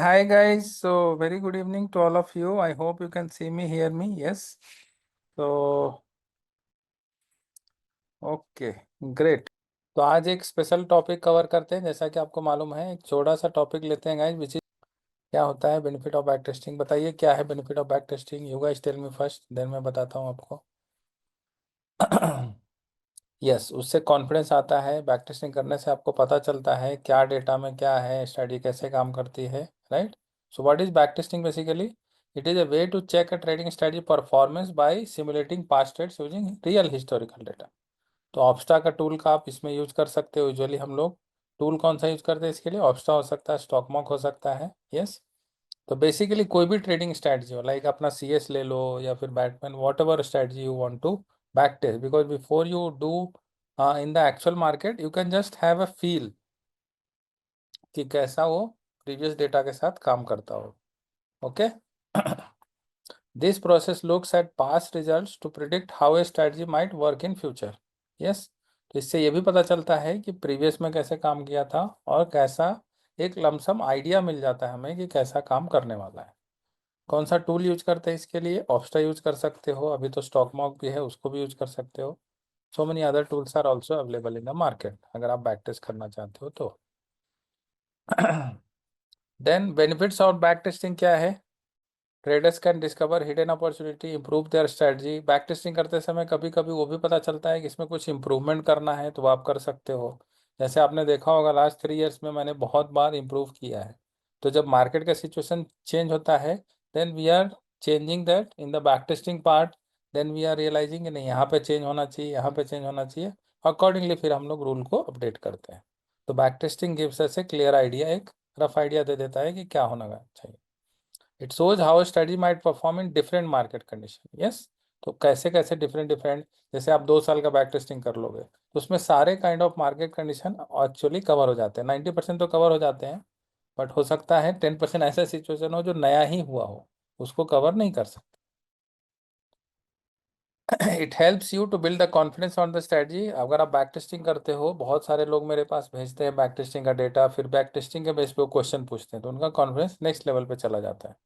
Hi guys. So very good evening to all of you. I hope you can see me, hear me. Yes. So okay, great. तो आज एक special topic cover करते हैं। जैसा कि आपको मालूम है, एक छोटा सा टॉपिक लेते हैं गाइस, विच इज क्या होता है बेनिफिट ऑफ बैक टेस्टिंग। बताइए क्या है benefit of back testing. You guys tell me first, then मैं बताता हूँ आपको। यस, उससे कॉन्फिडेंस आता है। बैक टेस्टिंग करने से आपको पता चलता है क्या डेटा में क्या है, स्टडी कैसे काम करती है, right. So what is back testing basically? It is a way to check a trading strategy performance by simulating past trades using real historical data. तो ऑप्स्टा का टूल का आप इसमें यूज कर सकते हो। यूजुअली हम लोग टूल कौन सा यूज करते हैं इसके लिए? ऑप्स्टा हो सकता है, स्टॉकमॉक हो सकता है। यस। तो बेसिकली कोई भी ट्रेडिंग स्ट्रैटेजी हो, लाइक अपना CS ले लो या फिर Batman, whatever strategy you want to back test, because before you do in the actual market you can just have a feel कि कैसा वो प्रीवियस डेटा के साथ काम करता हो। Okay. This process looks at past results to predict how a strategy might work in future. Yes. तो इससे ये भी पता चलता है कि प्रीवियस में कैसे काम किया था और कैसा एक लमसम आइडिया मिल जाता है हमें कि कैसा काम करने वाला है। कौन सा टूल यूज करते हैं इसके लिए? ऑप्स्टा यूज कर सकते हो, अभी तो स्टॉक मॉक भी है, उसको भी यूज कर सकते हो। So many other tools are also available in the market अगर आप बैक टेस्ट करना चाहते हो तो। Then benefits of back testing क्या है? Traders can discover hidden opportunity, improve their strategy. Back testing करते समय कभी कभी वो भी पता चलता है कि इसमें कुछ इंप्रूवमेंट करना है तो वो आप कर सकते हो। जैसे आपने देखा होगा लास्ट 3 इयर्स में मैंने बहुत बार इंप्रूव किया है। तो जब मार्केट का सिचुएशन चेंज होता है then we are changing that in the back testing part. Then we are realizing नहीं, यहाँ पे चेंज होना चाहिए, यहाँ पे चेंज होना चाहिए। अकॉर्डिंगली फिर हम लोग रूल को अपडेट करते हैं। तो बैक टेस्टिंग गिव्स अस ए क्लियर आइडिया, एक रफ आइडिया दे देता है कि क्या होना चाहिए। It shows how study might perform in different market condition. Yes. तो कैसे कैसे डिफरेंट डिफरेंट, जैसे आप 2 साल का बैक टेस्टिंग कर लोगे तो उसमें सारे kind of market condition actually cover हो जाते हैं। 90% तो कवर हो जाते हैं, बट हो सकता है 10% ऐसा सिचुएशन हो जो नया ही हुआ हो, उसको कवर नहीं कर सकते। It helps you to build the confidence on the strategy. अगर आप बैक टेस्टिंग करते हो, बहुत सारे लोग मेरे पास भेजते हैं बैक टेस्टिंग का डेटा, फिर बैक टेस्टिंग के बेस पे वो क्वेश्चन पूछते हैं तो उनका कॉन्फिडेंस नेक्स्ट लेवल पे चला जाता है।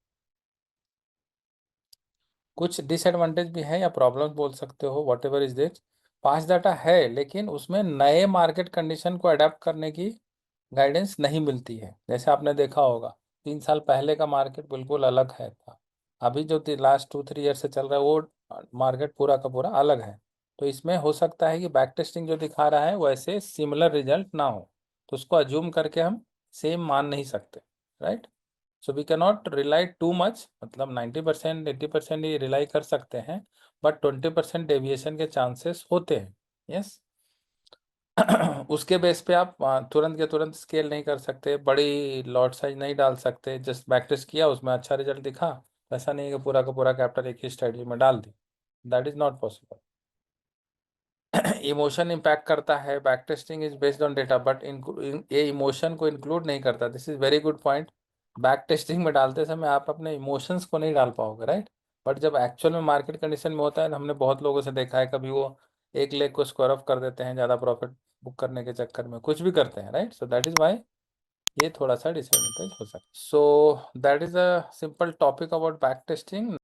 कुछ डिसएडवांटेज भी है या प्रॉब्लम्स बोल सकते हो, what ever is this. Past data है लेकिन उसमें नए मार्केट कंडीशन को अडेप्ट करने की गाइडेंस नहीं मिलती है। जैसे आपने देखा होगा 3 साल पहले का मार्केट बिल्कुल अलग है था, अभी जो लास्ट 2-3 ईयर से चल रहा है वो मार्केट पूरा का पूरा अलग है। तो इसमें हो सकता है कि बैक टेस्टिंग जो दिखा रहा है वैसे सिमिलर रिजल्ट ना हो, तो उसको अज्यूम करके हम सेम मान नहीं सकते, right. So we can not rely too much, मतलब 90% 80% ही रिलाई कर सकते हैं, बट 20% डेविएशन के चांसेस होते हैं। यस। उसके बेस पे आप तुरंत के तुरंत स्केल नहीं कर सकते, बड़ी लॉट साइज नहीं डाल सकते। जस्ट बैक टेस्ट किया, उसमें अच्छा रिजल्ट दिखा, ऐसा नहीं है कि पूरा का पूरा कैपिटल एक ही स्ट्रेटजी में डाल दी। That is not possible. Emotion impact करता है। Back testing is based on data but ये इमोशन को इंक्लूड नहीं करता। This is very good point. Back testing में डालते समय आप अपने इमोशंस को नहीं डाल पाओगे, राइट। बट जब एक्चुअल में मार्केट कंडीशन में होता है, हमने बहुत लोगों से देखा है, कभी वो 1 लेग को स्क्वायर ऑफ कर देते हैं ज़्यादा प्रॉफिट बुक करने के चक्कर में, कुछ भी करते हैं, right. So that is why ये थोड़ा सा डिसएडवांटेज हो सकता है। So that is a simple topic about back testing.